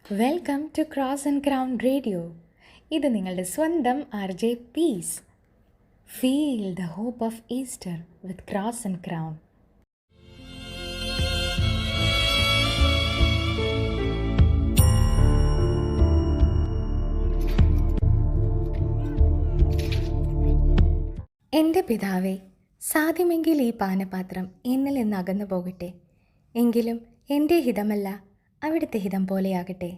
Welcome to Cross and Crown Radio. ഇത് നിങ്ങളുടെ സ്വന്തം RJ Peace. Feel the hope of Easter with Cross and Crown. എൻ്റെ പിതാവേ, സാധ്യമെങ്കിൽ ഈ പാനപാത്രം എന്നിൽ നിന്ന് അകന്നു പോകട്ടെ. എങ്കിലും എൻ്റെ ഹിതമല്ല, അവിടുത്തെ ഹിതം പോലെയാകട്ടെ.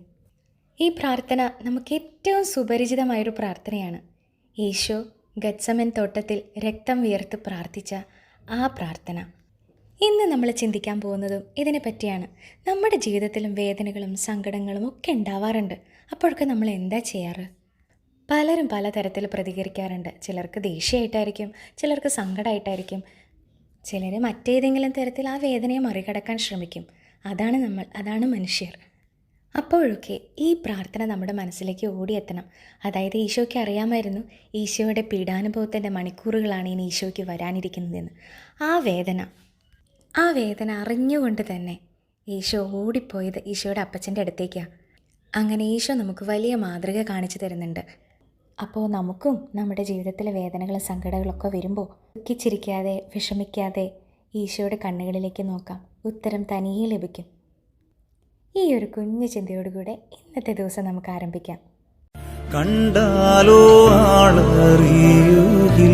ഈ പ്രാർത്ഥന നമുക്ക് ഏറ്റവും സുപരിചിതമായൊരു പ്രാർത്ഥനയാണ്. ഈശോ ഗത്സമൻ തോട്ടത്തിൽ രക്തം വിയർത്ത് പ്രാർത്ഥിച്ച ആ പ്രാർത്ഥന. ഇന്ന് നമ്മൾ ചിന്തിക്കാൻ പോകുന്നതും ഇതിനെ പറ്റിയാണ്. നമ്മുടെ ജീവിതത്തിലും വേദനകളും സങ്കടങ്ങളും ഒക്കെ ഉണ്ടാവാറുണ്ട്. അപ്പോഴൊക്കെ നമ്മൾ എന്താ ചെയ്യാറ്? പലരും പലതരത്തിൽ പ്രതികരിക്കാറുണ്ട്. ചിലർക്ക് ദേഷ്യമായിട്ടായിരിക്കും, ചിലർക്ക് സങ്കടമായിട്ടായിരിക്കും, ചിലർ മറ്റേതെങ്കിലും തരത്തിൽ ആ വേദനയെ മറികടക്കാൻ ശ്രമിക്കും. അതാണ് മനുഷ്യർ. അപ്പോഴൊക്കെ ഈ പ്രാർത്ഥന നമ്മുടെ മനസ്സിലേക്ക് ഓടിയെത്തണം. അതായത് ഈശോയ്ക്ക് അറിയാമായിരുന്നു ഈശോയുടെ പീഡാനുഭവത്തിൻ്റെ മണിക്കൂറുകളാണ് ഇനി ഈശോയ്ക്ക് വരാനിരിക്കുന്നതെന്ന്. ആ വേദന അറിഞ്ഞുകൊണ്ട് തന്നെ ഈശോ ഓടിപ്പോയത് ഈശോയുടെ അപ്പച്ചൻ്റെ അടുത്തേക്കാണ്. അങ്ങനെ ഈശോ നമുക്ക് വലിയ മാതൃക കാണിച്ചു തരുന്നുണ്ട്. അപ്പോൾ നമുക്കും നമ്മുടെ ജീവിതത്തിലെ വേദനകളും സങ്കടങ്ങളൊക്കെ വരുമ്പോൾ ദുഃഖിച്ചിരിക്കാതെ വിഷമിക്കാതെ ഈശോയുടെ കണ്ണുകളിലേക്ക് നോക്കാം. ഉത്തരം തനിയെ ലഭിക്കും. ഈ ഒരു കുഞ്ഞു ചിന്തയോടുകൂടെ ഇന്നത്തെ ദിവസം നമുക്ക് ആരംഭിക്കാം. കണ്ടാലോ ആളറിയുകില്ല,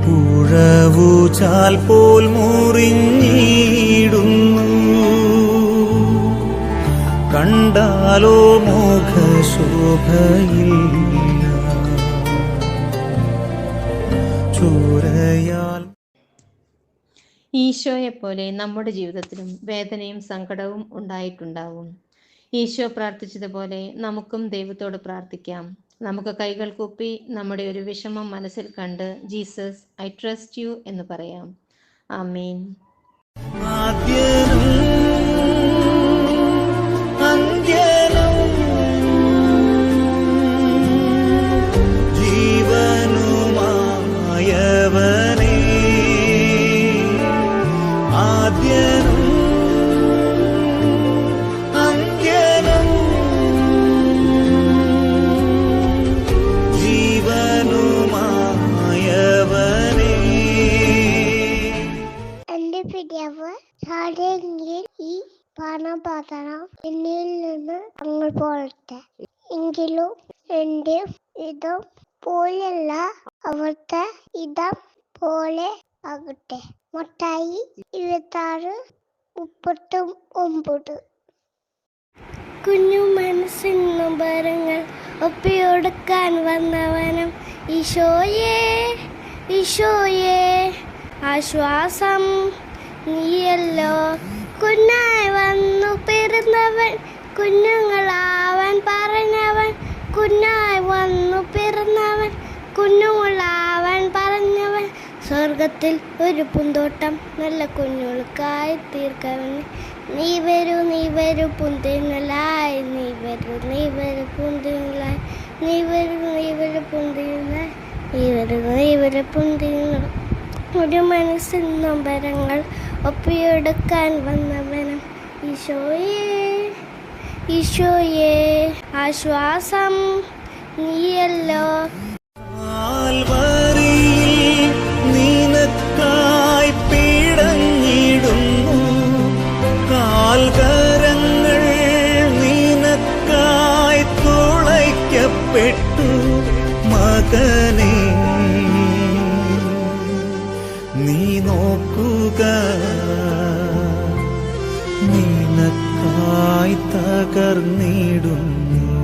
പുഴവുചാൽ പോൽ മുറിഞ്ഞിടുന്നു, കണ്ടാലോ മുഖശോഭയില്ല, ചോരയാൽ. ഈശോയെപ്പോലെ നമ്മുടെ ജീവിതത്തിലും വേദനയും സങ്കടവും ഉണ്ടായിട്ടുണ്ടാവും. ഈശോ പ്രാർത്ഥിച്ചതുപോലെ നമുക്കും ദൈവത്തോട് പ്രാർത്ഥിക്കാം. നമുക്ക് കൈകൾ കൂപ്പി നമ്മുടെ ഒരു വിഷമം മനസ്സിൽ കണ്ട് ജീസസ് ഐ ട്രസ്റ്റ് യു എന്ന് പറയാം. ആമേൻ. ഈ പാനപാത്രം എന്നിൽ നിന്ന് അങ്ങ് പോകട്ടെ. എങ്കിലും എൻ്റെ ഇതം പോലെയല്ല, അവിടുത്തെ ഇതം പോലെ ആകട്ടെ. മത്തായി 26:39. കുഞ്ഞു മനസ്സിന് ഭാരങ്ങൾ ഒപ്പിയൊടുക്കാൻ വന്നവനും ഈശോയേ ഈശോയേ ആശ്വാസം നീയല്ലോ. കുഞ്ഞായി വന്നു പിറന്നവൻ, കുഞ്ഞുങ്ങളാവാൻ പറഞ്ഞവൻ, കുഞ്ഞായി വന്നു പിറന്നവൻ, കുഞ്ഞുങ്ങളാവാൻ പറഞ്ഞവൻ, സ്വർഗത്തിൽ ഒരു പൂന്തോട്ടം നല്ല കുഞ്ഞുങ്ങൾക്കായി തീർക്കവന്. നീ വരൂ പൂന്തിങ്ങളായി, നീ വരൂ പൂന്തിങ്ങളായി, നീ വരൂ പൂന്തിങ്ങളായി, നീ വരൂ പൂന്തിങ്ങളായി. ഒരു മനസ്സിൻ നൊമ്പരങ്ങൾ ഒപ്പിയെടുക്കാൻ വന്നവനും ഈശോയേ ഈശോയേ ആശ്വാസം നീയല്ലോ. നിനക്കായി പീഡഞ്ഞിടുന്നു, കാൽകരങ്ങൾ നിനക്കായി തുളയ്ക്കപ്പെട്ടു. മകനേ, നീ നോക്കുക, നിനക്കായി തകർന്നിടുന്നു.